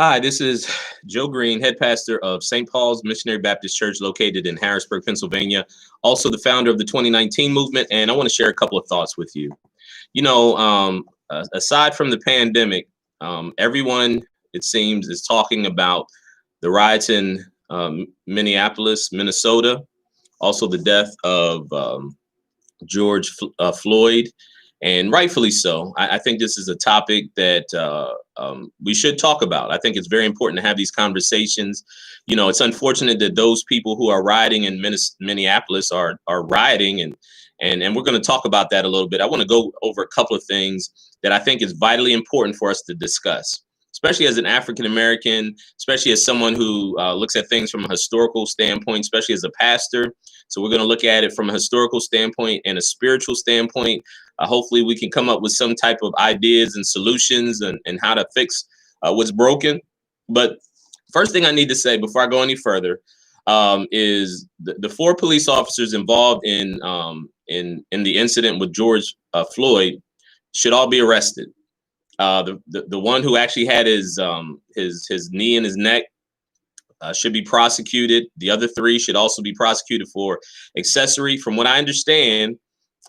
Hi, this is Joe Green, head pastor of St. Paul's Missionary Baptist Church located in Harrisburg, Pennsylvania, also the founder of the 2019 movement. And I want to share a couple of thoughts with you. Aside from the pandemic, everyone, it seems, is talking about the riots in Minneapolis, Minnesota, also the death of Floyd, and rightfully so. I think this is a topic that we should talk about. I think it's very important to have these conversations. It's unfortunate that those people who are rioting in Minneapolis are rioting, and we're going to talk about that a little bit. I want to go over a couple of things that I think is vitally important for us to discuss, especially as an African American, especially as someone who looks at things from a historical standpoint, especially as a pastor. So we're going to look at it from a historical standpoint and a spiritual standpoint. Hopefully we can come up with some type of ideas and solutions and how to fix what's broken. But first thing I need to say before I go any further is the four police officers involved in the incident with George Floyd should all be arrested. The one who actually had his knee in his neck should be prosecuted. The other three should also be prosecuted for accessory. From what I understand,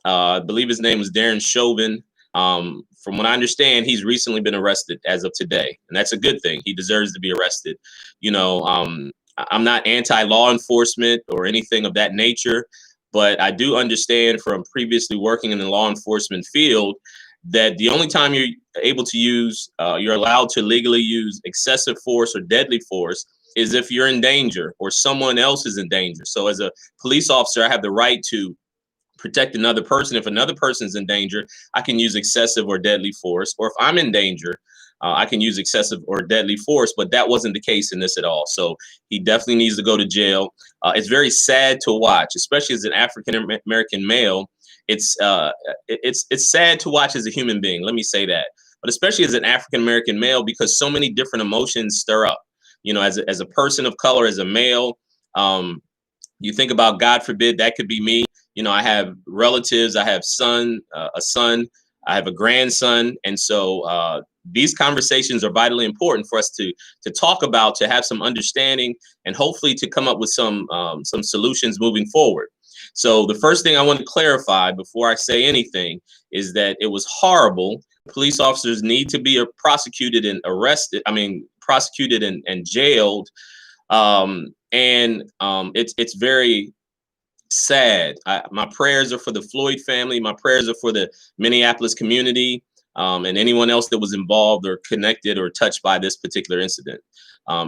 I believe his name was Darren Chauvin. From what I understand, he's recently been arrested as of today, and that's a good thing. He deserves to be arrested. I'm not anti-law enforcement or anything of that nature, but I do understand from previously working in the law enforcement field that the only time you're allowed to legally use excessive force or deadly force is if you're in danger or someone else is in danger. So as a police officer, I have the right to protect another person. If another person's in danger, I can use excessive or deadly force. Or if I'm in danger, I can use excessive or deadly force. But that wasn't the case in this at all. So he definitely needs to go to jail. It's very sad to watch, especially as an African American male. It's sad to watch as a human being. Let me say that. But especially as an African American male, because so many different emotions stir up. As a person of color, as a male, you think about, God forbid, that could be me. I have relatives. I have a son. I have a grandson. And so these conversations are vitally important for us to talk about, to have some understanding, and hopefully to come up with some solutions moving forward. So the first thing I want to clarify before I say anything is that it was horrible. Police officers need to be prosecuted and prosecuted and jailed. It's very sad. My prayers are for the Floyd family. My prayers are for the Minneapolis community, and anyone else that was involved or connected or touched by this particular incident.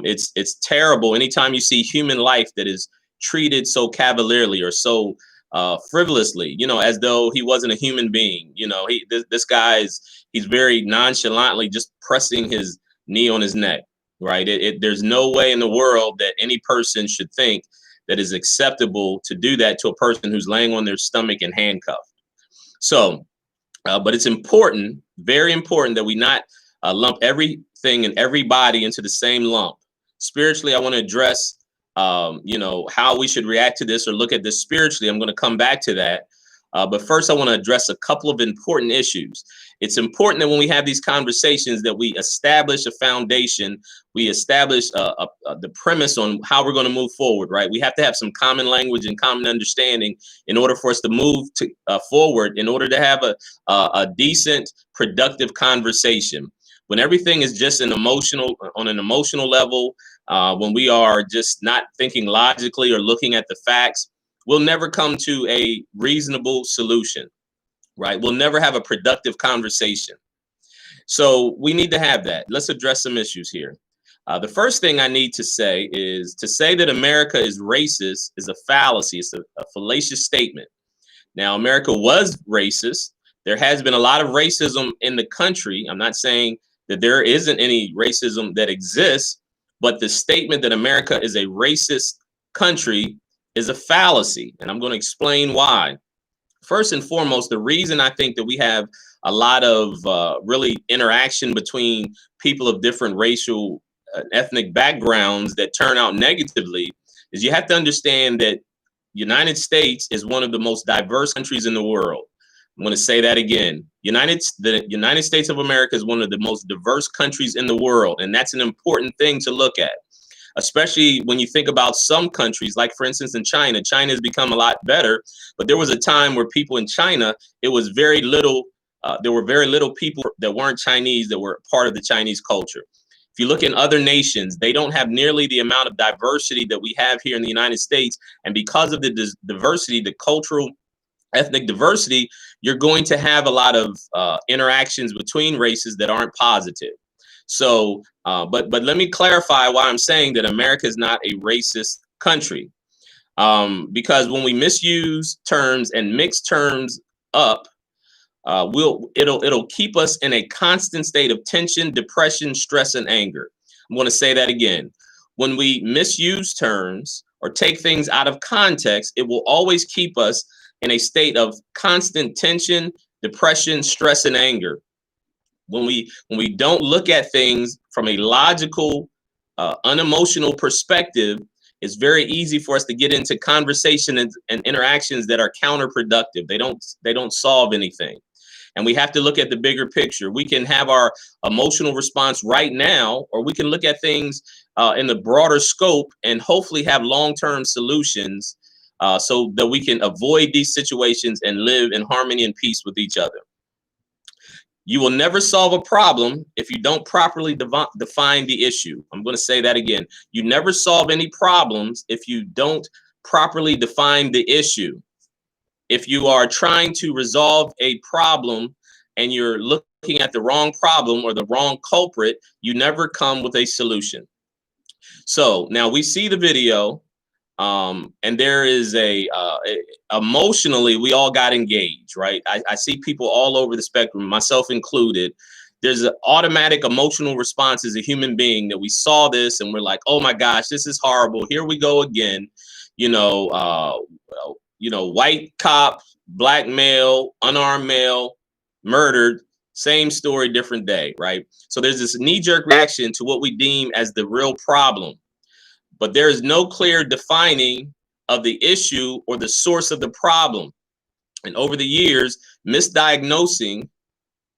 It's terrible anytime you see human life that is treated so cavalierly or so frivolously, as though he wasn't a human being. This he's very nonchalantly just pressing his knee on his neck, right? There's no way in the world that any person should think that is acceptable to do that to a person who's laying on their stomach and handcuffed. So, but it's important, very important, that we not lump everything and everybody into the same lump. Spiritually, I want to address how we should react to this or look at this spiritually. I'm going to come back to that. But first, I want to address a couple of important issues. It's important that when we have these conversations that we establish a foundation, we establish the premise on how we're going to move forward, right? We have to have some common language and common understanding in order for us to move forward, in order to have a decent, productive conversation. When everything is just on an emotional level, when we are just not thinking logically or looking at the facts, we'll never come to a reasonable solution, right? We'll never have a productive conversation. So we need to have that. Let's address some issues here. The first thing I need to say is to say that America is racist is a fallacy. It's a fallacious statement. Now, America was racist. There has been a lot of racism in the country. I'm not saying that there isn't any racism that exists, but the statement that America is a racist country is a fallacy, and I'm going to explain why. First and foremost, the reason I think that we have a lot of really interaction between people of different racial ethnic backgrounds that turn out negatively is you have to understand that United States is one of the most diverse countries in the world. I'm going to say that again. The United States of America is one of the most diverse countries in the world, and that's an important thing to look at, especially when you think about some countries, like for instance in China. China has become a lot better, but there was a time where people in China, it was very little, there were very little people that weren't Chinese that were part of the Chinese culture. If you look in other nations, they don't have nearly the amount of diversity that we have here in the United States. And because of the diversity, the cultural, ethnic diversity, you're going to have a lot of interactions between races that aren't positive. So, but let me clarify why I'm saying that America is not a racist country. Because when we misuse terms and mix terms up, it'll keep us in a constant state of tension, depression, stress, and anger. I'm going to say that again. When we misuse terms or take things out of context, it will always keep us in a state of constant tension, depression, stress, and anger. When we don't look at things from a logical, unemotional perspective, it's very easy for us to get into conversation and interactions that are counterproductive. They don't solve anything. And we have to look at the bigger picture. We can have our emotional response right now, or we can look at things in the broader scope and hopefully have long-term solutions so that we can avoid these situations and live in harmony and peace with each other. You will never solve a problem if you don't properly define the issue. I'm going to say that again. You never solve any problems if you don't properly define the issue. If you are trying to resolve a problem and you're looking at the wrong problem or the wrong culprit, you never come with a solution. So now we see the video. And there is emotionally, we all got engaged, right? I see people all over the spectrum, myself included. There's an automatic emotional response as a human being that we saw this and we're like, oh my gosh, this is horrible. Here we go again. White cop, black male, unarmed male, murdered, same story, different day, right? So there's this knee-jerk reaction to what we deem as the real problem. But there is no clear defining of the issue or the source of the problem. And over the years, misdiagnosis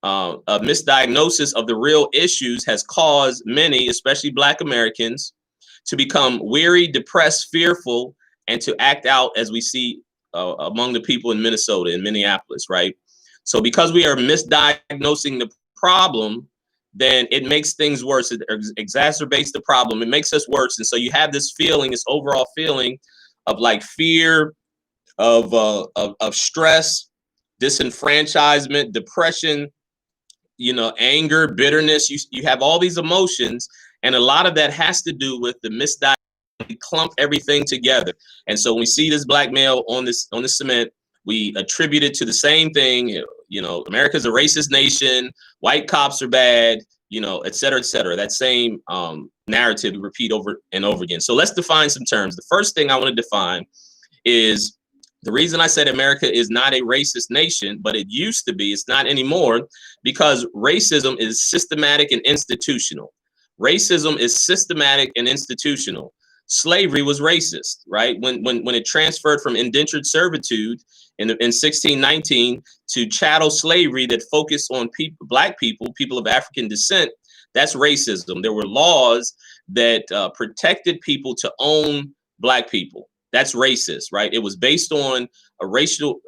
of the real issues has caused many, especially Black Americans, to become weary, depressed, fearful, and to act out as we see among the people in Minnesota, in Minneapolis, right? So because we are misdiagnosing the problem, then it makes things worse. It exacerbates the problem. It makes us worse. And so you have this feeling, this overall feeling of like fear, of stress, disenfranchisement, depression, anger, bitterness. You have all these emotions. And a lot of that has to do with the misdiagnosis. We clump everything together. And so when we see this black male on this cement, we attribute it to the same thing. America's a racist nation, white cops are bad, et cetera, et cetera. That same narrative we repeat over and over again. So let's define some terms. The first thing I want to define is the reason I said America is not a racist nation, but it used to be, it's not anymore, because racism is systematic and institutional. Racism is systematic and institutional. Slavery was racist, right? When it transferred from indentured servitude in 1619 to chattel slavery that focused on Black people of African descent, that's racism. There were laws that protected people to own Black people. That's racist, right? It was based on a racial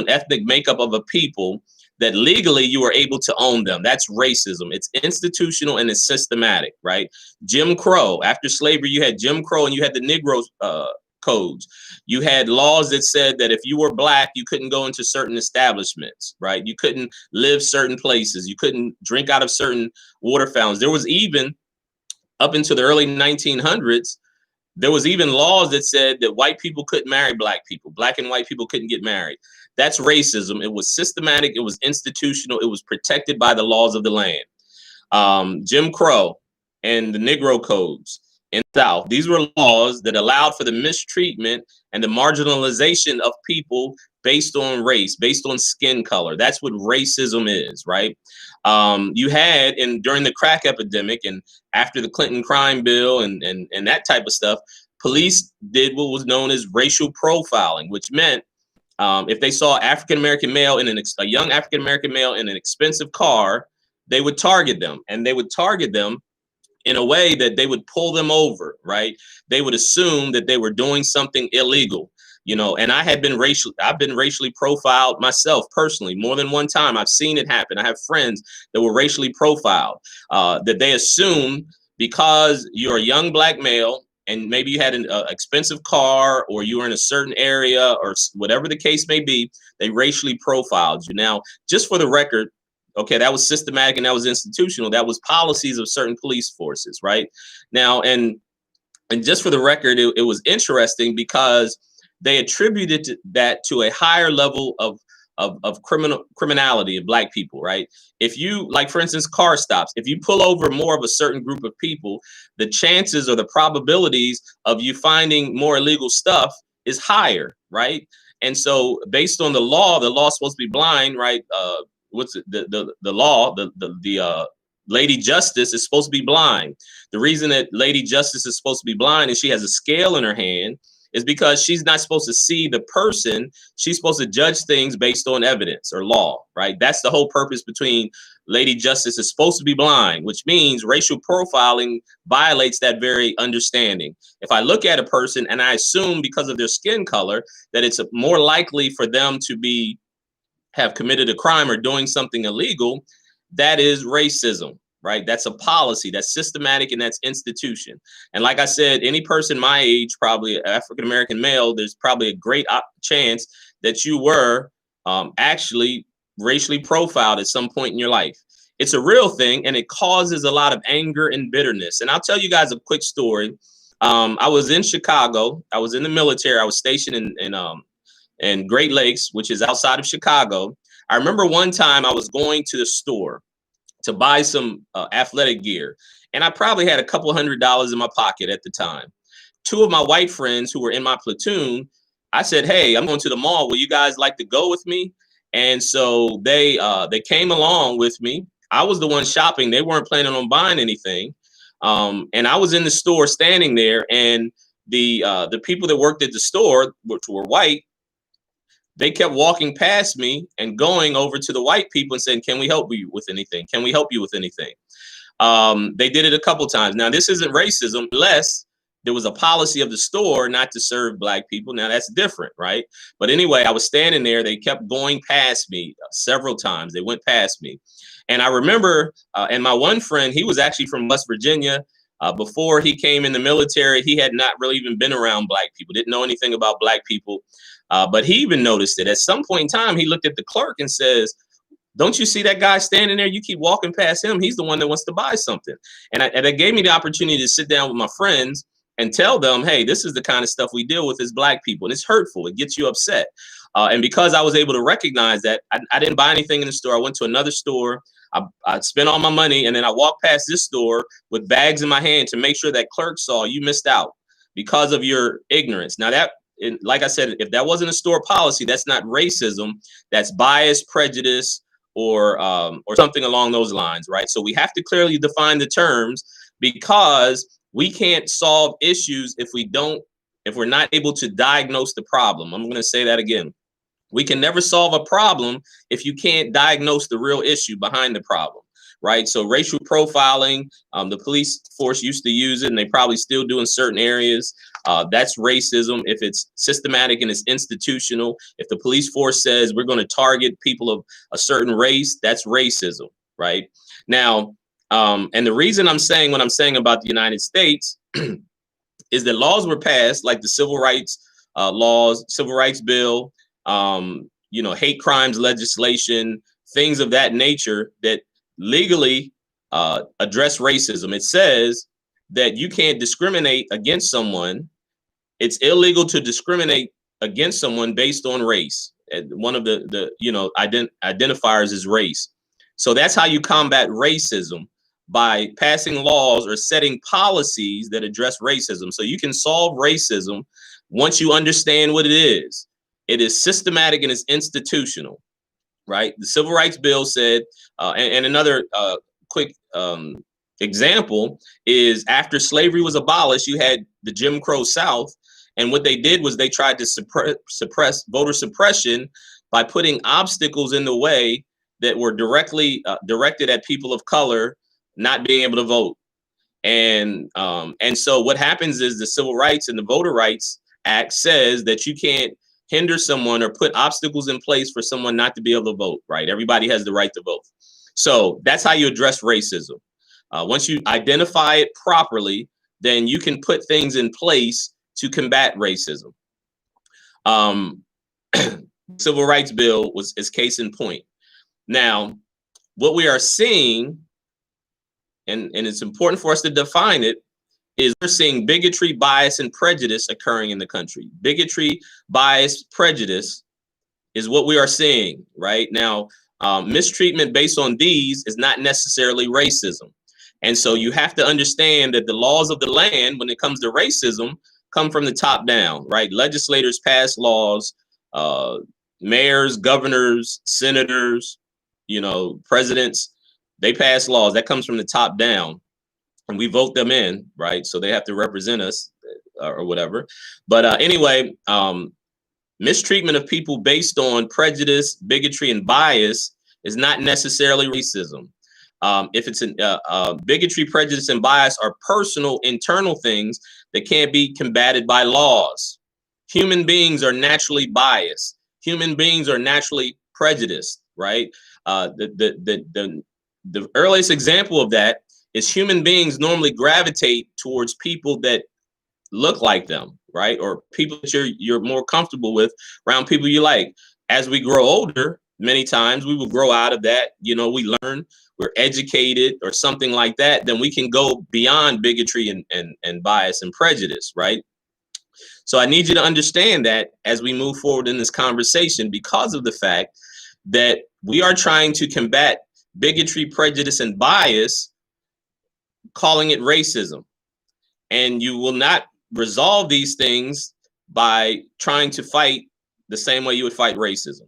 and ethnic makeup of a people that legally you were able to own them. That's racism. It's institutional and it's systematic, right? Jim Crow. After slavery, you had Jim Crow and you had the Negro codes. You had laws that said that if you were Black, you couldn't go into certain establishments, right? You couldn't live certain places. You couldn't drink out of certain water fountains. There was even, up into the early 1900s, there was even laws that said that white people couldn't marry Black people. Black and white people couldn't get married. That's racism. It was systematic. It was institutional. It was protected by the laws of the land. Jim Crow and the Negro codes in the South. These were laws that allowed for the mistreatment and the marginalization of people based on race, based on skin color. That's what racism is, right? You had, during the crack epidemic and after the Clinton crime bill and that type of stuff, police did what was known as racial profiling, which meant If they saw African American male in a young African American male in an expensive car, they would target them, and they would target them in a way that they would pull them over, right? They would assume that they were doing something illegal, and I've been racially profiled myself personally more than one time. I've seen it happen. I have friends that were racially profiled, that they assume because you're a young black male and maybe you had an expensive car or you were in a certain area or whatever the case may be, they racially profiled you. Now, just for the record, okay, that was systematic and that was institutional. That was policies of certain police forces, right? Now, and just for the record, it was interesting because they attributed that to a higher level of criminality of black people, right? If you, like, for instance, car stops, if you pull over more of a certain group of people, the chances or the probabilities of you finding more illegal stuff is higher, right? And so based on the law is supposed to be blind, right? What's it, the law, the Lady Justice is supposed to be blind. The reason that Lady Justice is supposed to be blind and she has a scale in her hand is because she's not supposed to see the person. She's supposed to judge things based on evidence or law, right? That's the whole purpose between Lady Justice is supposed to be blind, which means racial profiling violates that very understanding. If I look at a person and I assume because of their skin color that it's more likely for them to have committed a crime or doing something illegal, that is racism, right? That's a policy, that's systematic, and that's institution. And like I said, any person my age, probably African-American male, there's probably a great chance that you were actually racially profiled at some point in your life. It's a real thing, and it causes a lot of anger and bitterness. And I'll tell you guys a quick story. I was in Chicago. I was in the military. I was stationed in Great Lakes, which is outside of Chicago. I remember one time I was going to the store to buy some athletic gear, and I probably had a couple $100 in my pocket at the time. Two of my white friends who were in my platoon, I said, "Hey, I'm going to the mall. Will you guys like to go with me?" And so they came along with me. I was the one shopping. They weren't planning on buying anything, and I was in the store standing there, and the people that worked at the store, which were white, they kept walking past me and going over to the white people and saying, "Can we help you with anything? Can we help you with anything?" They did it a couple times. Now, this isn't racism unless there was a policy of the store not to serve black people. Now, that's different, right? But anyway, I was standing there. They kept going past me several times. They went past me. And I remember, and my one friend, he was actually from West Virginia. Before he came in the military, he had not really even been around black people, didn't know anything about black people. But he even noticed it. At some point in time, he looked at the clerk and says, "Don't you see that guy standing there? You keep walking past him. He's the one that wants to buy something." And it gave me the opportunity to sit down with my friends and tell them, "Hey, this is the kind of stuff we deal with as black people. And it's hurtful. It gets you upset." And because I was able to recognize that, I didn't buy anything in the store. I went to another store. I spent all my money, and then I walked past this store with bags in my hand to make sure that clerk saw you missed out because of your ignorance. Now like I said, if that wasn't a store policy, that's not racism. That's bias, prejudice, or something along those lines, right? So we have to clearly define the terms because we can't solve issues if we're not able to diagnose the problem. I'm going to say that again. We can never solve a problem if you can't diagnose the real issue behind the problem, right? So racial profiling, the police force used to use it, and they probably still do in certain areas. That's racism. If it's systematic and it's institutional, if the police force says we're going to target people of a certain race, that's racism, right? Now, and the reason I'm saying what I'm saying about the United States is that laws were passed, like the civil rights laws, civil rights bill, hate crimes legislation, things of that nature that legally address racism. It says that you can't discriminate against someone. It's illegal to discriminate against someone based on race. One of the identifiers is race. So that's how you combat racism, by passing laws or setting policies that address racism. So you can solve racism once you understand what it is. It is systematic and it's institutional, right? The Civil Rights Bill said, and another quick example is after slavery was abolished, you had the Jim Crow South, And what they did was they tried to suppress voter suppression by putting obstacles in the way that were directed at people of color not being able to vote. And so what happens is the Civil Rights and the Voter Rights Act says that you can't hinder someone or put obstacles in place for someone not to be able to vote, right? Everybody has the right to vote. So that's how you address racism. Once you identify it properly, then you can put things in place to combat racism. Civil Rights Bill is case in point. Now, what we are seeing, and it's important for us to define it, is we're seeing bigotry, bias, and prejudice occurring in the country. Bigotry, bias, prejudice is what we are seeing right now. Mistreatment based on these is not necessarily racism. And so you have to understand that the laws of the land, when it comes to racism, come from the top down, right? Legislators pass laws, mayors, governors, senators, presidents, they pass laws. That comes from the top down, and we vote them in, right? So they have to represent us or whatever. But anyway, mistreatment of people based on prejudice, bigotry, and bias is not necessarily racism. If it's bigotry, prejudice, and bias are personal, internal things that can't be combated by laws. Human beings are naturally biased. Human beings are naturally prejudiced, right? The earliest example of that is human beings normally gravitate towards people that look like them, right? Or people that you're more comfortable with, around people you like. As we grow older, many times we will grow out of that. We learn, we're educated or something like that. Then we can go beyond bigotry and bias and prejudice, right? So I need you to understand that as we move forward in this conversation, because of the fact that we are trying to combat bigotry, prejudice, and bias, calling it racism. And you will not resolve these things by trying to fight the same way you would fight racism.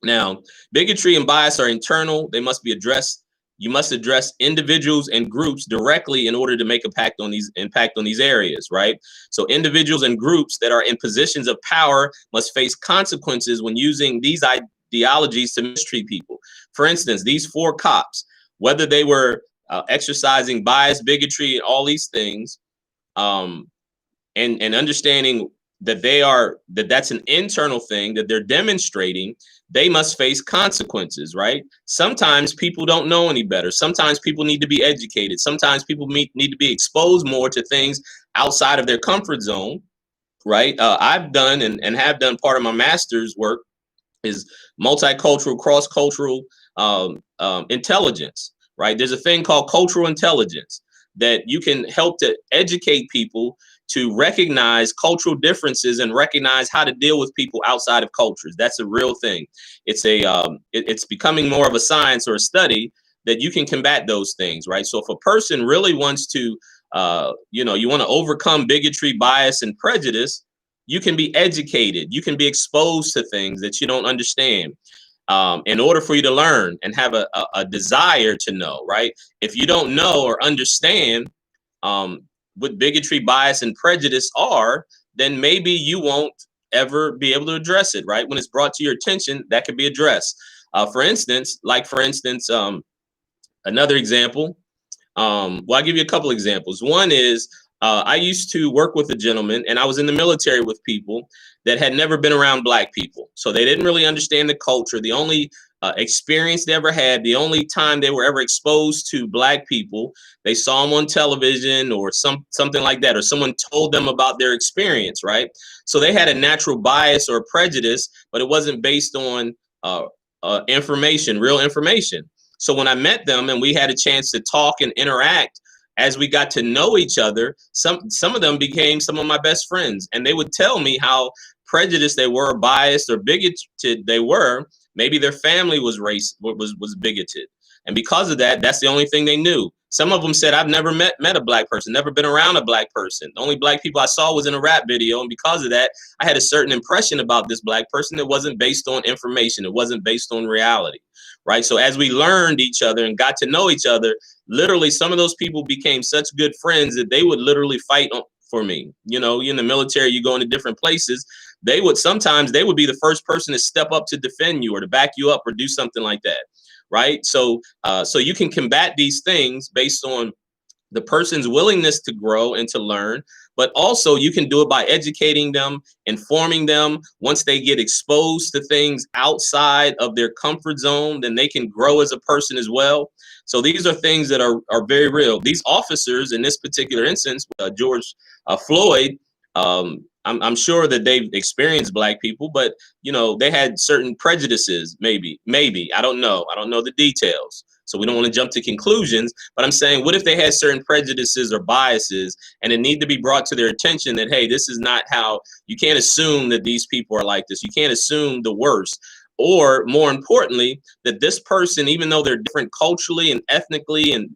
Now, bigotry and bias are internal. They must be addressed. You must address individuals and groups directly in order to make impact on these areas, right? So individuals and groups that are in positions of power must face consequences when using these ideologies to mistreat people. For instance, these 4 cops, whether they were exercising bias, bigotry, and all these things, and understanding that that's an internal thing that they're demonstrating, they must face consequences, right? Sometimes people don't know any better. Sometimes people need to be educated. Sometimes people need to be exposed more to things outside of their comfort zone, right? I've done and have done, part of my master's work is multicultural, cross-cultural intelligence, right? There's a thing called cultural intelligence that you can help to educate people to recognize cultural differences and recognize how to deal with people outside of cultures. That's a real thing. It's becoming more of a science or a study that you can combat those things, right? So if a person really wants to, you want to overcome bigotry, bias, and prejudice, you can be educated. You can be exposed to things that you don't understand. In order for you to learn and have a desire to know, right? If you don't know or understand what bigotry, bias, and prejudice are, then maybe you won't ever be able to address it, right? When it's brought to your attention, that could be addressed. For instance, another example, well, I'll give you a couple examples. One is, I used to work with a gentleman, and I was in the military with people that had never been around Black people. So they didn't really understand the culture. The only experience they ever had, the only time they were ever exposed to Black people, they saw them on television or something like that, or someone told them about their experience, right? So they had a natural bias or prejudice, but it wasn't based on information, real information. So when I met them and we had a chance to talk and interact, as we got to know each other, some of them became some of my best friends, and they would tell me how prejudiced they were, biased or bigoted they were. Maybe their family was bigoted, and because of that, that's the only thing they knew. Some of them said, "I've never met a Black person, never been around a Black person. The only Black people I saw was in a rap video, and because of that, I had a certain impression about this Black person that wasn't based on information. It wasn't based on reality." Right. So as we learned each other and got to know each other, literally some of those people became such good friends that they would literally fight for me. You know, in the military, you go into different places. Sometimes they would be the first person to step up to defend you or to back you up or do something like that, right? So you can combat these things based on the person's willingness to grow and to learn, but also you can do it by educating them, informing them. Once they get exposed to things outside of their comfort zone, then they can grow as a person as well. So these are things that are very real. These officers in this particular instance, George Floyd, I'm sure that they've experienced black people, but they had certain prejudices. Maybe I don't know the details, so we don't want to jump to conclusions. But I'm saying, what if they had certain prejudices or biases, and it need to be brought to their attention that, hey, this is not how. You can't assume that these people are like this. You can't assume the worst. Or more importantly, that this person, even though they're different culturally and ethnically and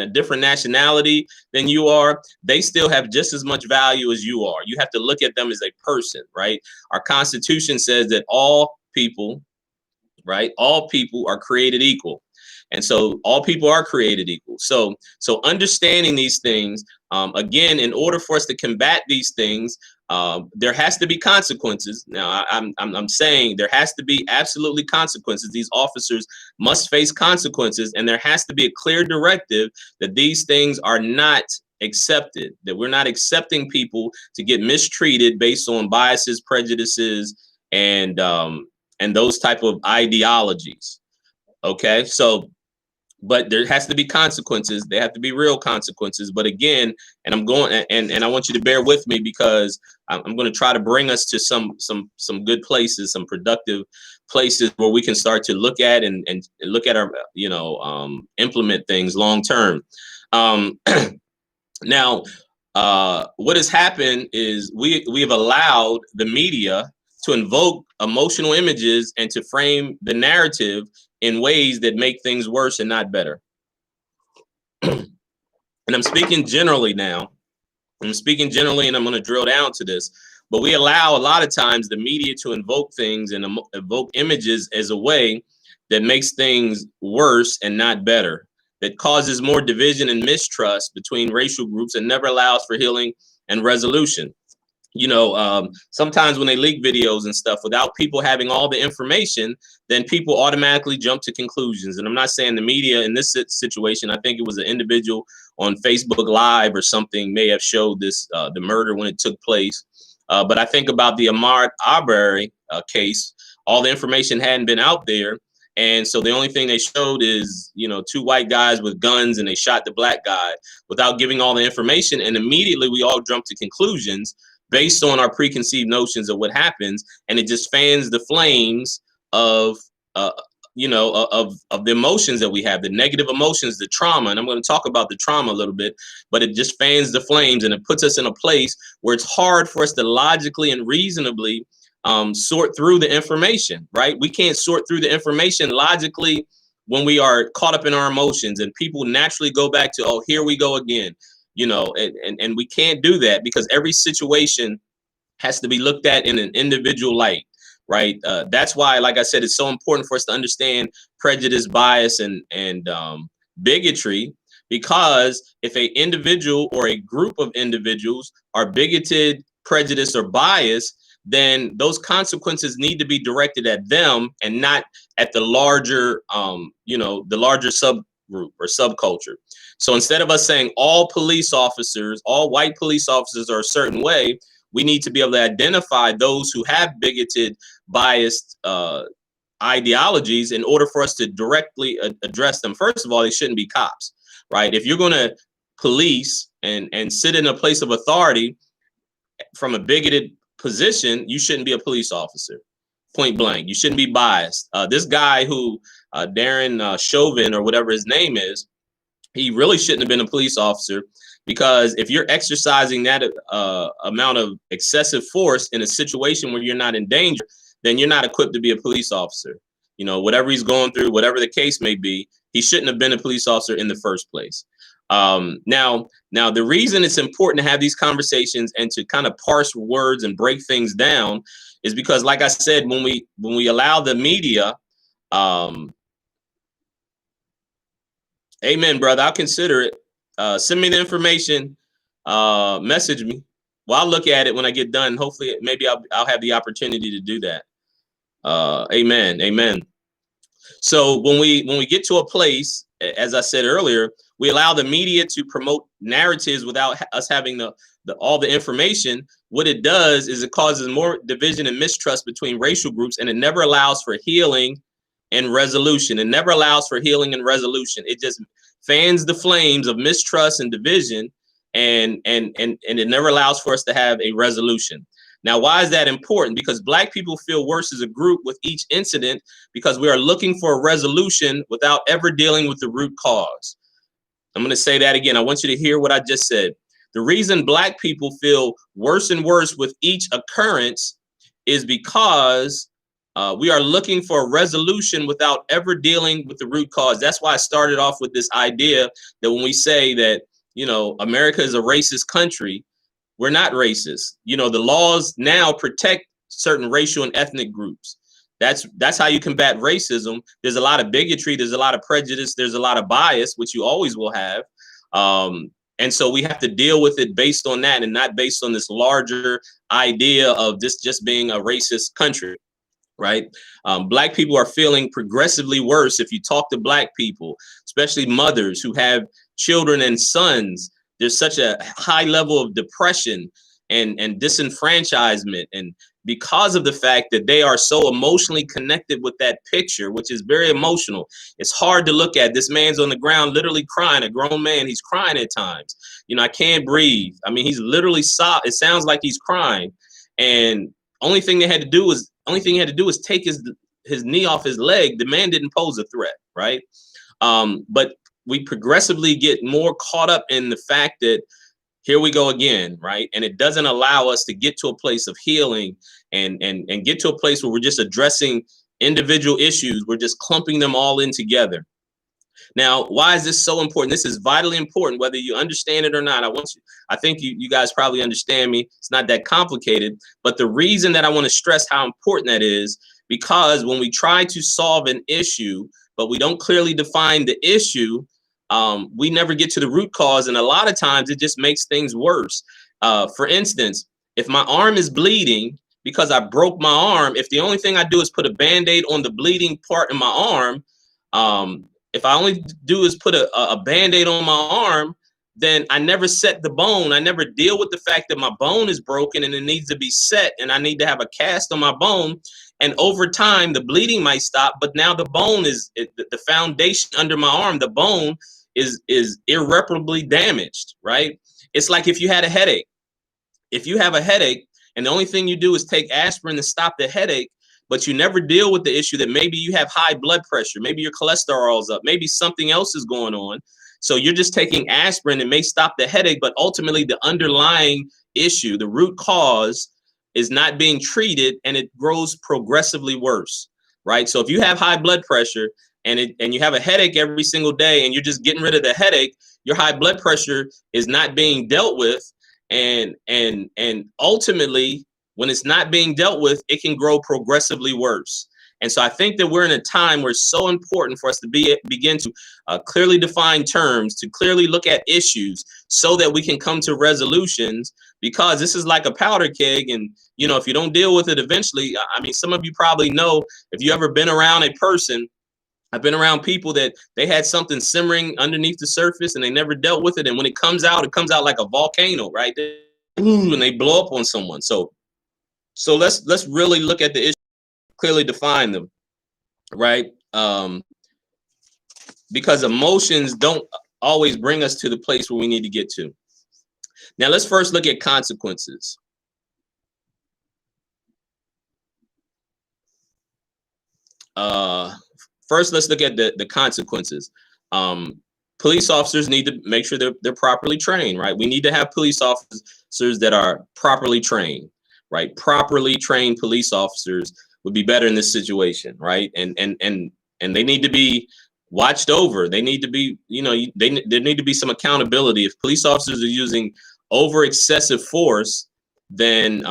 a different nationality than you are, they still have just as much value as you are. You have to look at them as a person, right? Our Constitution says that all people, right? All people are created equal. And so all people are created equal. So understanding these things, again, in order for us to combat these things, there has to be consequences. Now, I'm saying there has to be absolutely consequences. These officers must face consequences, and there has to be a clear directive that these things are not accepted, that we're not accepting people to get mistreated based on biases, prejudices, and those type of ideologies. Okay, but there has to be consequences. They have to be real consequences. But again, and I'm going and I want you to bear with me, because I'm going to try to bring us to some good places, some productive places where we can start to look at and look at our implement things long term. Now, what has happened is we have allowed the media to invoke emotional images and to frame the narrative in ways that make things worse and not better. And I'm speaking generally now. I'm speaking generally, and I'm going to drill down to this. But we allow a lot of times the media to invoke things and evoke images as a way that makes things worse and not better, that causes more division and mistrust between racial groups and never allows for healing and resolution. Sometimes when they leak videos and stuff without people having all the information, then people automatically jump to conclusions. And I'm not saying the media in this situation. I think it was an individual on Facebook Live or something may have showed this, the murder when it took place. But I think about the Ahmaud Arbery case. All the information hadn't been out there. And so the only thing they showed is, two white guys with guns, and they shot the black guy without giving all the information. And immediately we all jumped to conclusions based on our preconceived notions of what happens, and it just fans the flames of the emotions that we have, the negative emotions, the trauma. And I'm going to talk about the trauma a little bit, but it just fans the flames, and it puts us in a place where it's hard for us to logically and reasonably sort through the information, right? We can't sort through the information logically when we are caught up in our emotions, and people naturally go back to, oh, here we go again. And we can't do that, because every situation has to be looked at in an individual light, right? That's why, like I said, it's so important for us to understand prejudice, bias, and bigotry, because if an individual or a group of individuals are bigoted, prejudiced, or biased, then those consequences need to be directed at them and not at the larger, the larger subgroup or subculture. So instead of us saying all white police officers are a certain way, we need to be able to identify those who have bigoted, biased ideologies in order for us to directly address them. First of all, they shouldn't be cops, right? If you're going to police and sit in a place of authority from a bigoted position, you shouldn't be a police officer. Point blank. You shouldn't be biased. This guy who, Darren Chauvin or whatever his name is, he really shouldn't have been a police officer, because if you're exercising that amount of excessive force in a situation where you're not in danger, then you're not equipped to be a police officer. Whatever he's going through, whatever the case may be, he shouldn't have been a police officer in the first place. Now, the reason it's important to have these conversations and to kind of parse words and break things down is because, like I said, when we allow the media, amen, brother, I'll consider it. Send me the information. Message me. Well, I'll look at it when I get done. Hopefully, maybe I'll have the opportunity to do that. Amen. Amen. So when we get to a place, as I said earlier, we allow the media to promote narratives without us having all the information. What it does is it causes more division and mistrust between racial groups, and it never allows for healing and resolution. It never allows for healing and resolution. It just fans the flames of mistrust and division, and it never allows for us to have a resolution. Now, why is that important? Because Black people feel worse as a group with each incident because we are looking for a resolution without ever dealing with the root cause. I'm going to say that again. I want you to hear what I just said. The reason Black people feel worse and worse with each occurrence is because we are looking for a resolution without ever dealing with the root cause. That's why I started off with this idea that when we say that, America is a racist country, we're not racist. The laws now protect certain racial and ethnic groups. That's how you combat racism. There's a lot of bigotry. There's a lot of prejudice. There's a lot of bias, which you always will have. And so we have to deal with it based on that and not based on this larger idea of this just being a racist country. Right. Black people are feeling progressively worse. If you talk to Black people, especially mothers who have children and sons, there's such a high level of depression and disenfranchisement. And because of the fact that they are so emotionally connected with that picture, which is very emotional, it's hard to look at. This man's on the ground literally crying, a grown man. He's crying at times. I can't breathe. I mean, he's literally it sounds like he's crying. And only thing he had to do was take his knee off his leg. The man didn't pose a threat, right? But we progressively get more caught up in the fact that here we go again, right? And it doesn't allow us to get to a place of healing and get to a place where we're just addressing individual issues. We're just clumping them all in together. Now, why is this so important? This is vitally important, whether you understand it or not. I think you guys probably understand me. It's not that complicated. But the reason that I want to stress how important that is, because when we try to solve an issue, but we don't clearly define the issue, we never get to the root cause. And a lot of times it just makes things worse. For instance, if my arm is bleeding because I broke my arm, if the only thing I do is put a Band-Aid on the bleeding part in my arm, if I only do is put a Band-Aid on my arm, then I never set the bone. I never deal with the fact that my bone is broken and it needs to be set, and I need to have a cast on my bone. And over time, the bleeding might stop, but now the bone the foundation under my arm, the bone is irreparably damaged, right? It's like if you had a headache. If you have a headache and the only thing you do is take aspirin to stop the headache, but you never deal with the issue that maybe you have high blood pressure, maybe your cholesterol's up, maybe something else is going on. So you're just taking aspirin. It may stop the headache, but ultimately the underlying issue, the root cause, is not being treated, and it grows progressively worse, right? So if you have high blood pressure and you have a headache every single day and you're just getting rid of the headache, your high blood pressure is not being dealt with. And ultimately, when it's not being dealt with, it can grow progressively worse. And so I think that we're in a time where it's so important for us to begin to clearly define terms, to clearly look at issues so that we can come to resolutions, because this is like a powder keg. And, if you don't deal with it eventually, I mean, some of you probably know, if you ever been around a person, I've been around people that they had something simmering underneath the surface and they never dealt with it. And when it comes out like a volcano, right? And they blow up on someone. So let's really look at the issue, clearly define them, right? Because emotions don't always bring us to the place where we need to get to. Now, let's first look at consequences. First, let's look at the consequences. Police officers need to make sure they're properly trained, right? We need to have police officers that are properly trained, right? Properly trained police officers would be better in this situation, right? And they need to be watched over. They need to be, there need to be some accountability. If police officers are using over excessive force, then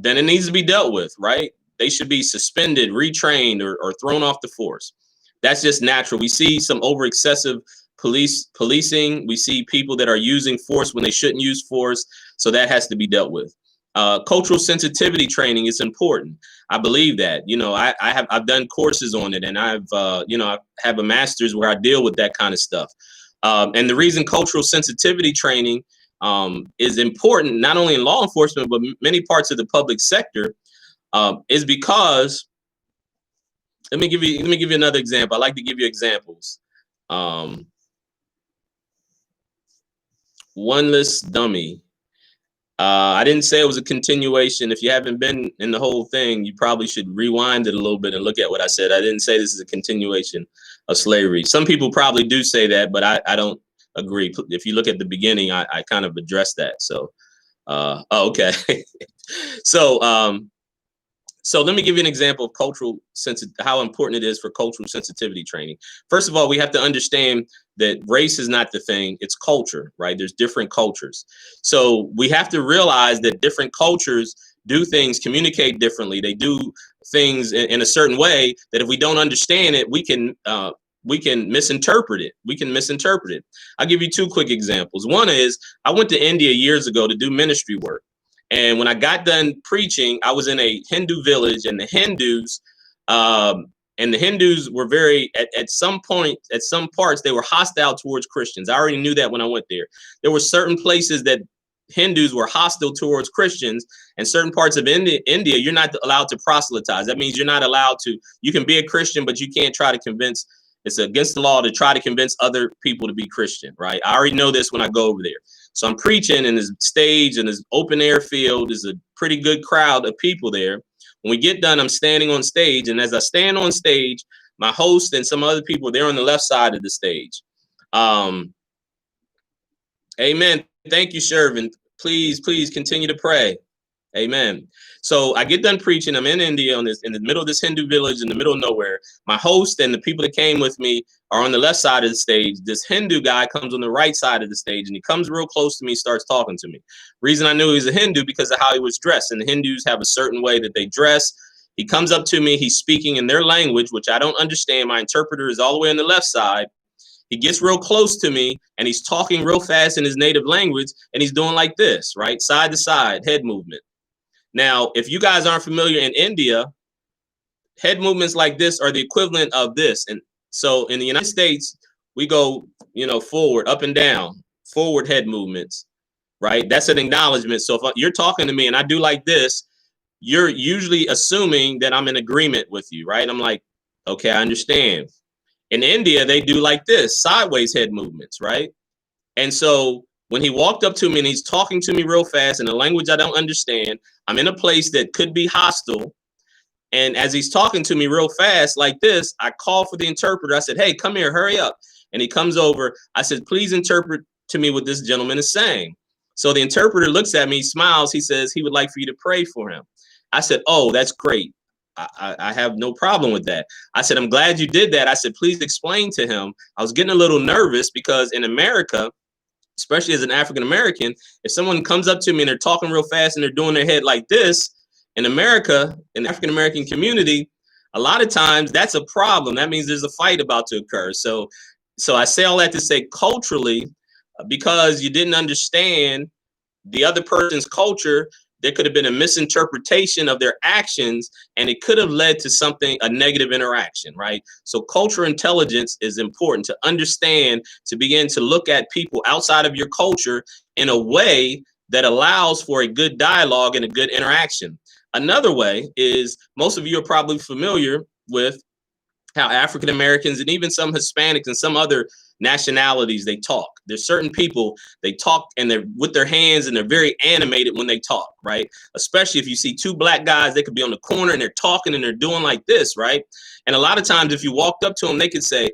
it needs to be dealt with, right? They should be suspended, retrained, or thrown off the force. That's just natural. We see some over excessive policing. We see people that are using force when they shouldn't use force. So that has to be dealt with. Cultural sensitivity training is important. I believe that. I've done courses on it, and I have a master's where I deal with that kind of stuff. And the reason cultural sensitivity training is important, not only in law enforcement, but many parts of the public sector, is because let me give you another example. I like to give you examples. One less dummy. I didn't say it was a continuation. If you haven't been in the whole thing, you probably should rewind it a little bit and look at what I said. I didn't say this is a continuation of slavery. Some people probably do say that, but I don't agree. If you look at the beginning, I kind of addressed that. So, okay. So let me give you an example of how important it is for cultural sensitivity training. First of all, we have to understand that race is not the thing, it's culture, right? There's different cultures. So we have to realize that different cultures do things, communicate differently. They do things in a certain way that if we don't understand it, we can misinterpret it. I'll give you two quick examples. One is I went to India years ago to do ministry work. And when I got done preaching, I was in a Hindu village, and the Hindus were at some parts, they were hostile towards Christians. I already knew that when I went there. There were certain places that Hindus were hostile towards Christians, and certain parts of India, you're not allowed to proselytize. That means you're not allowed to, you can be a Christian, but you can't try to convince, it's against the law to try to convince other people to be Christian, right? I already know this when I go over there. So I'm preaching in this stage, in this open air field. There's a pretty good crowd of people there. When we get done, I'm standing on stage. And as I stand on stage, my host and some other people, they're on the left side of the stage. Amen. Thank you, Shervin. Please continue to pray. Amen. So I get done preaching. I'm in India in the middle of this Hindu village in the middle of nowhere. My host and the people that came with me are on the left side of the stage. This Hindu guy comes on the right side of the stage, and he comes real close to me, starts talking to me. Reason I knew he was a Hindu because of how he was dressed. And the Hindus have a certain way that they dress. He comes up to me. He's speaking in their language, which I don't understand. My interpreter is all the way on the left side. He gets real close to me, and he's talking real fast in his native language, and he's doing like this, right? Side to side, head movement. Now, if you guys aren't familiar, in India, head movements like this are the equivalent of this. And so in the United States, we go, forward, up and down, forward head movements, right? That's an acknowledgement. So if you're talking to me and I do like this, you're usually assuming that I'm in agreement with you, right? I'm like, okay, I understand. In India, they do like this, sideways head movements, right? And so when he walked up to me and he's talking to me real fast in a language I don't understand, I'm in a place that could be hostile. And as he's talking to me real fast like this, I called for the interpreter. I said, hey, come here, hurry up. And he comes over. I said, please interpret to me what this gentleman is saying. So the interpreter looks at me, smiles. He says he would like for you to pray for him. I said, oh, that's great. I have no problem with that. I said, I'm glad you did that. I said, please explain to him. I was getting a little nervous because in America, especially as an African-American, if someone comes up to me and they're talking real fast and they're doing their head like this, in America, in the African-American community, a lot of times that's a problem. That means there's a fight about to occur. So I say all that to say culturally, because you didn't understand the other person's culture, there could have been a misinterpretation of their actions, and it could have led to a negative interaction, right? So cultural intelligence is important to understand, to begin to look at people outside of your culture in a way that allows for a good dialogue and a good interaction. Another way is, most of you are probably familiar with how African Americans and even some Hispanics and some other nationalities, they talk. There's certain people, they talk and they're with their hands and they're very animated when they talk, right? Especially if you see two black guys, they could be on the corner and they're talking and they're doing like this, right? And a lot of times if you walked up to them, they could say,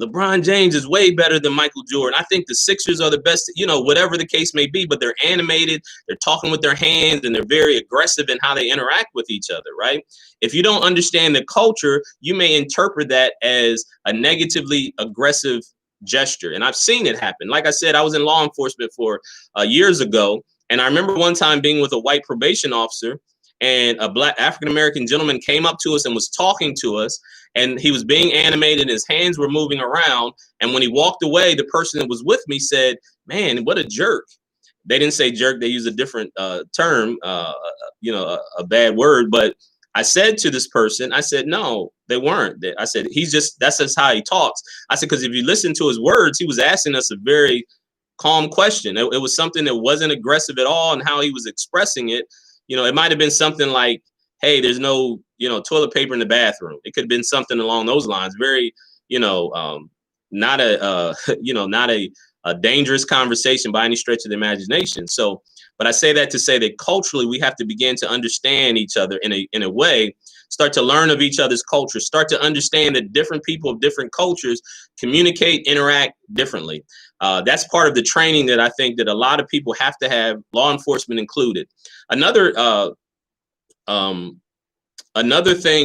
LeBron James is way better than Michael Jordan. I think the Sixers are the best, whatever the case may be, but they're animated, they're talking with their hands, and they're very aggressive in how they interact with each other, right? If you don't understand the culture, you may interpret that as a negatively aggressive gesture. And I've seen it happen. Like I said, I was in law enforcement for years ago. And I remember one time being with a white probation officer, and a black African-American gentleman came up to us and was talking to us, and he was being animated, his hands were moving around. And when he walked away, the person that was with me said, "Man, what a jerk." They didn't say jerk, they used a different term, a bad word. But I said to this person, I said, no, they weren't. I said, that's just how he talks. I said, because if you listen to his words, he was asking us a very calm question. It was something that wasn't aggressive at all, and how he was expressing it. It might have been something like, hey, there's no, toilet paper in the bathroom. It could have been something along those lines. Very, not a dangerous conversation by any stretch of the imagination. So, but I say that to say that culturally, we have to begin to understand each other in a way, start to learn of each other's cultures, start to understand that different people of different cultures communicate, interact differently. That's part of the training that I think that a lot of people have to have, law enforcement included. Another thing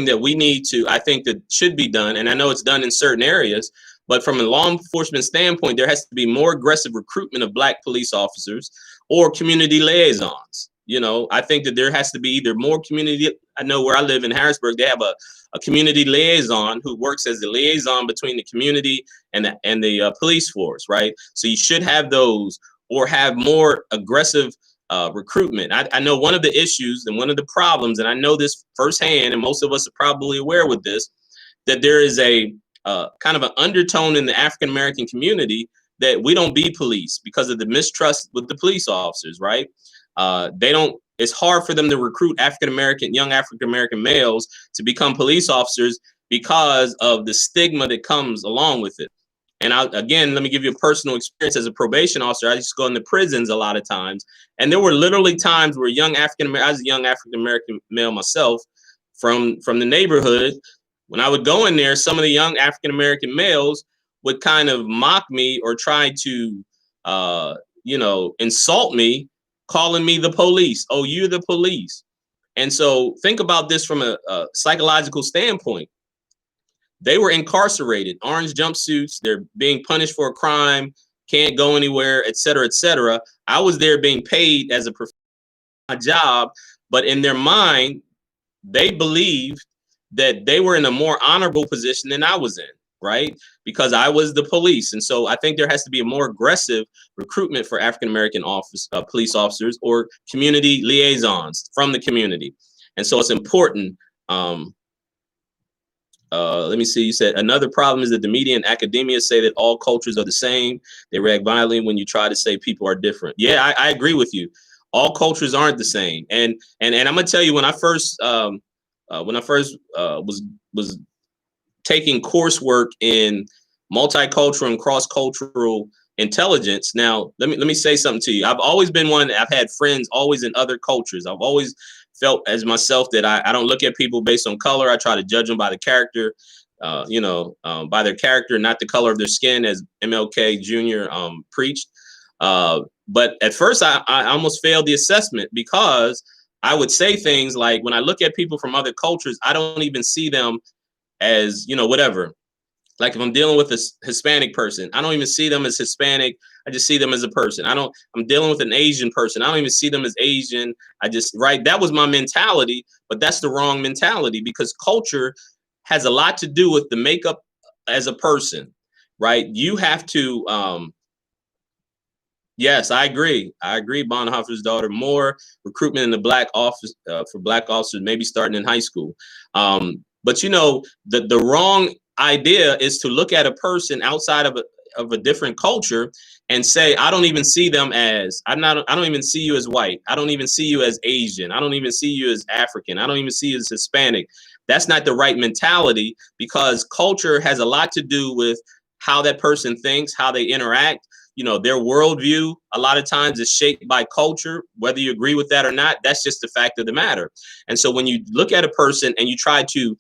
that we need to, I think that should be done, and I know it's done in certain areas, but from a law enforcement standpoint, there has to be more aggressive recruitment of Black police officers or community liaisons. I think that there has to be either more community. I know where I live in Harrisburg, they have a community liaison who works as the liaison between the community and the police force, right? So you should have those, or have more aggressive recruitment. I know one of the issues and one of the problems, and I know this firsthand, and most of us are probably aware with this, that there is a kind of an undertone in the African-American community that we don't be police because of the mistrust with the police officers, right? It's hard for them to recruit young African-American males to become police officers because of the stigma that comes along with it. And again, let me give you a personal experience as a probation officer. I used to go into prisons a lot of times, and there were literally times where I was a young African-American male myself from the neighborhood. When I would go in there, some of the young African-American males would kind of mock me or try to, insult me, calling me the police. Oh, you're the police. And so think about this from a psychological standpoint. They were incarcerated, orange jumpsuits. They're being punished for a crime, can't go anywhere, et cetera, et cetera. I was there being paid as a job, but in their mind, they believed that they were in a more honorable position than I was in, right? Because I was the police. And so I think there has to be a more aggressive recruitment for African-American police officers or community liaisons from the community. And so it's important. Let me see. You said another problem is that the media and academia say that all cultures are the same. They react violently when you try to say people are different. Yeah, I agree with you. All cultures aren't the same. And I'm gonna tell you, when I first was taking coursework in multicultural and cross-cultural intelligence. Now, let me say something to you. I've always been one. I've had friends always in other cultures. I've always felt as myself that I don't look at people based on color. I try to judge them by the character, by their character, not the color of their skin, as MLK Jr. Preached. But at first, I almost failed the assessment, because I would say things like, when I look at people from other cultures, I don't even see them as, whatever. Like if I'm dealing with a Hispanic person, I don't even see them as Hispanic. I just see them as a person. I'm dealing with an Asian person. I don't even see them as Asian. Right. That was my mentality, but that's the wrong mentality, because culture has a lot to do with the makeup as a person, right? You have to, yes, I agree. Bonhoeffer's daughter, more recruitment in the Black office for Black officers, maybe starting in high school. But the wrong idea is to look at a person outside of a different culture and say, I don't even see them as, I don't even see you as white. I don't even see you as Asian. I don't even see you as African. I don't even see you as Hispanic. That's not the right mentality, because culture has a lot to do with how that person thinks, how they interact. Their worldview a lot of times is shaped by culture, whether you agree with that or not. That's just the fact of the matter. And so when you look at a person and you try to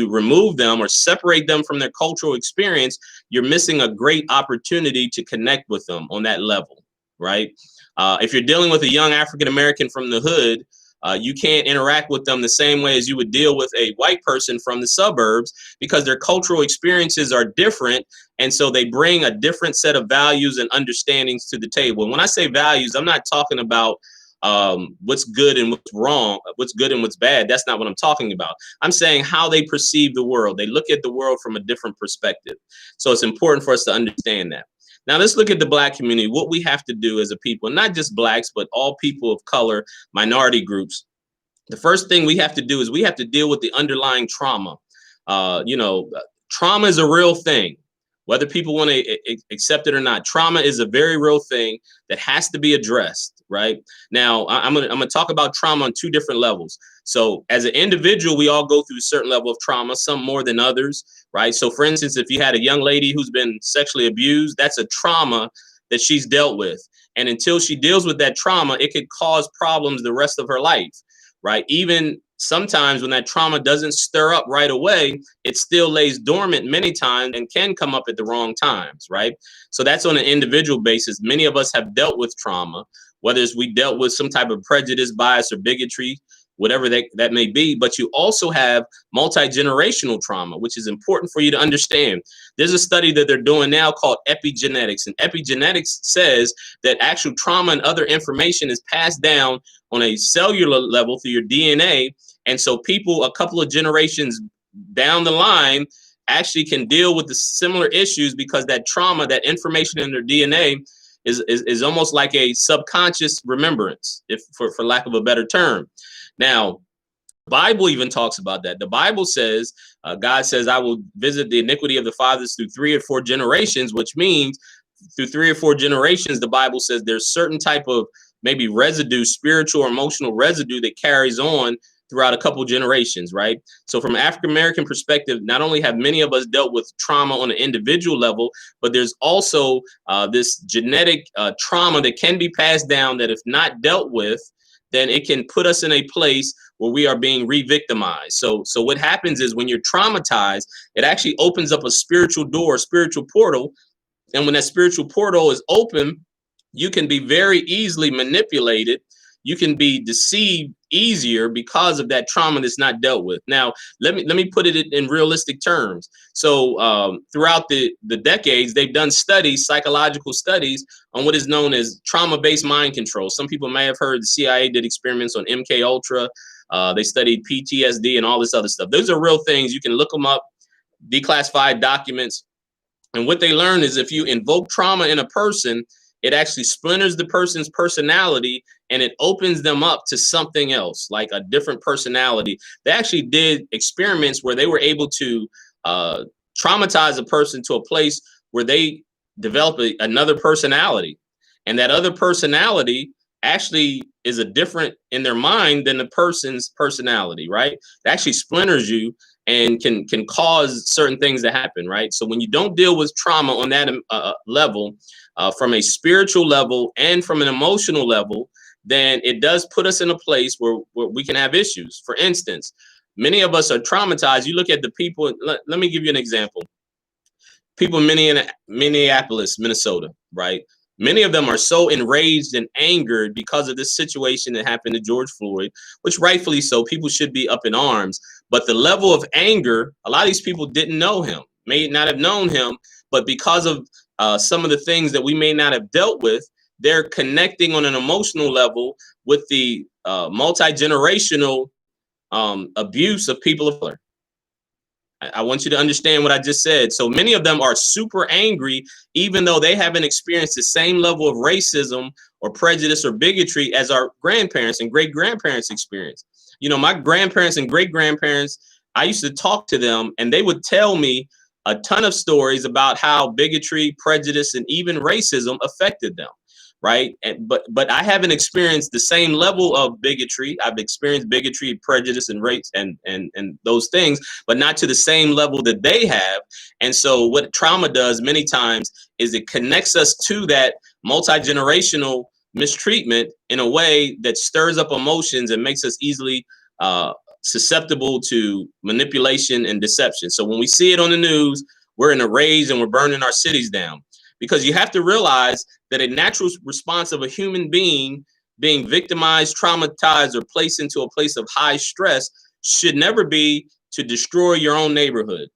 remove them or separate them from their cultural experience, you're missing a great opportunity to connect with them on that level, right? If you're dealing with a young African-American from the hood, you can't interact with them the same way as you would deal with a white person from the suburbs, because their cultural experiences are different. And so they bring a different set of values and understandings to the table. And when I say values, I'm not talking about what's good and what's wrong, what's good and what's bad. That's not what I'm talking about. I'm saying how they perceive the world. They look at the world from a different perspective. So it's important for us to understand that. Now let's look at the Black community. What we have to do as a people, not just Blacks, but all people of color, minority groups. The first thing we have to do is we have to deal with the underlying trauma. Trauma is a real thing, whether people want to accept it or not. Trauma is a very real thing that has to be addressed. Right now, I'm gonna talk about trauma on two different levels. So, as an individual, we all go through a certain level of trauma, some more than others. Right. So, for instance, if you had a young lady who's been sexually abused, that's a trauma that she's dealt with, and until she deals with that trauma, it could cause problems the rest of her life. Right. Even sometimes when that trauma doesn't stir up right away, it still lays dormant many times and can come up at the wrong times. Right. So that's on an individual basis. Many of us have dealt with trauma, whether it's we dealt with some type of prejudice, bias, or bigotry, whatever that may be. But you also have multi-generational trauma, which is important for you to understand. There's a study that they're doing now called epigenetics. And epigenetics says that actual trauma and other information is passed down on a cellular level through your DNA. And so people a couple of generations down the line actually can deal with the similar issues because that trauma, that information in their DNA is almost like a subconscious remembrance, if for lack of a better term. Now, the Bible even talks about that. The Bible says, God says, I will visit the iniquity of the fathers through 3 or 4 generations, which means through 3 or 4 generations, the Bible says there's certain type of maybe residue, spiritual or emotional residue that carries on throughout a couple generations, right? So from an African-American perspective, not only have many of us dealt with trauma on an individual level, but there's also this genetic trauma that can be passed down that if not dealt with, then it can put us in a place where we are being re-victimized. So what happens is when you're traumatized, it actually opens up a spiritual door, spiritual portal. And when that spiritual portal is open, you can be very easily manipulated. You can be deceived easier because of that trauma that's not dealt with. Now, let me put it in realistic terms. So throughout the decades, they've done studies, psychological studies, on what is known as trauma-based mind control. Some people may have heard the CIA did experiments on MK Ultra. They studied PTSD and all this other stuff. Those are real things. You can look them up, declassified documents. And what they learn is if you invoke trauma in a person, it actually splinters the person's personality and it opens them up to something else, like a different personality. They actually did experiments where they were able to traumatize a person to a place where they develop another personality. And that other personality actually is a different in their mind than the person's personality, right? It actually splinters you and can cause certain things to happen, right? So when you don't deal with trauma on that level, from a spiritual level and from an emotional level, then it does put us in a place where we can have issues. For instance, many of us are traumatized. You look at the people, let me give you an example. People in Minneapolis, Minnesota, right? Many of them are so enraged and angered because of this situation that happened to George Floyd, which rightfully so, people should be up in arms. But the level of anger, a lot of these people didn't know him, may not have known him, but because of some of the things that we may not have dealt with, they're connecting on an emotional level with the multi-generational abuse of people of color. I want you to understand what I just said. So many of them are super angry, even though they haven't experienced the same level of racism or prejudice or bigotry as our grandparents and great-grandparents experienced. You know, my grandparents and great-grandparents, I used to talk to them and they would tell me a ton of stories about how bigotry, prejudice, and even racism affected them. Right. But I haven't experienced the same level of bigotry. I've experienced bigotry, prejudice, and race and those things, but not to the same level that they have. And so what trauma does many times is it connects us to that multi-generational mistreatment in a way that stirs up emotions and makes us easily susceptible to manipulation and deception. So when we see it on the news, we're in a rage and we're burning our cities down. Because you have to realize that a natural response of a human being being victimized, traumatized, or placed into a place of high stress should never be to destroy your own neighborhood.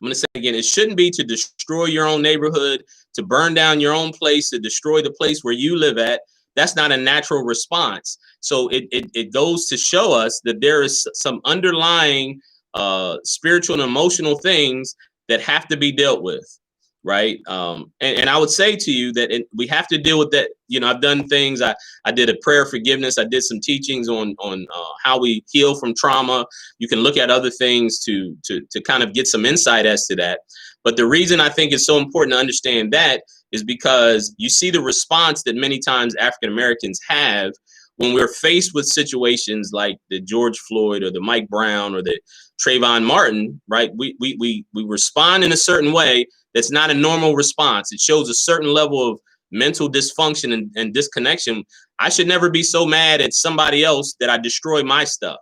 I'm going to say again, it shouldn't be to destroy your own neighborhood, to burn down your own place, to destroy the place where you live at, That's not a natural response. So it goes to show us that there is some underlying spiritual and emotional things that have to be dealt with, right? And I would say to you that we have to deal with that. You know, I've done things. I did a prayer of forgiveness. I did some teachings on how we heal from trauma. You can look at other things to kind of get some insight as to that. But the reason I think it's so important to understand that is because you see the response that many times African Americans have when we're faced with situations like the George Floyd or the Mike Brown or the Trayvon Martin, right? We respond in a certain way that's not a normal response. It shows a certain level of mental dysfunction and disconnection. I should never be so mad at somebody else that I destroy my stuff,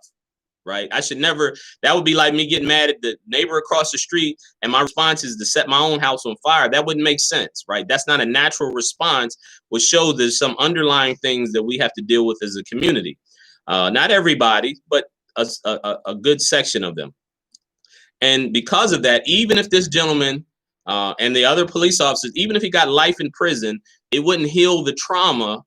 right? I should never. That would be like me getting mad at the neighbor across the street and my response is to set my own house on fire. That wouldn't make sense, right? That's not a natural response, which shows there's some underlying things that we have to deal with as a community. Not everybody, but a good section of them. And because of that, even if this gentleman and the other police officers, even if he got life in prison, it wouldn't heal the trauma,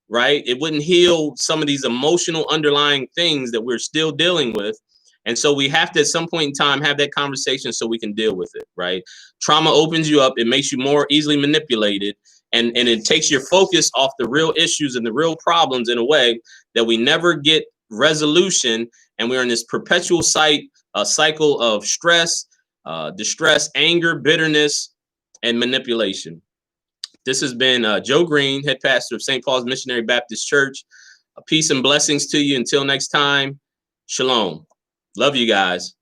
right? It wouldn't heal some of these emotional underlying things that we're still dealing with. And so we have to, at some point in time, have that conversation so we can deal with it, right? Trauma opens you up. It makes you more easily manipulated. And it takes your focus off the real issues and the real problems in a way that we never get resolution. And we're in this perpetual cycle of stress, distress, anger, bitterness, and manipulation. This has been Joe Green, head pastor of St. Paul's Missionary Baptist Church. Peace and blessings to you. Until next time, shalom. Love you guys.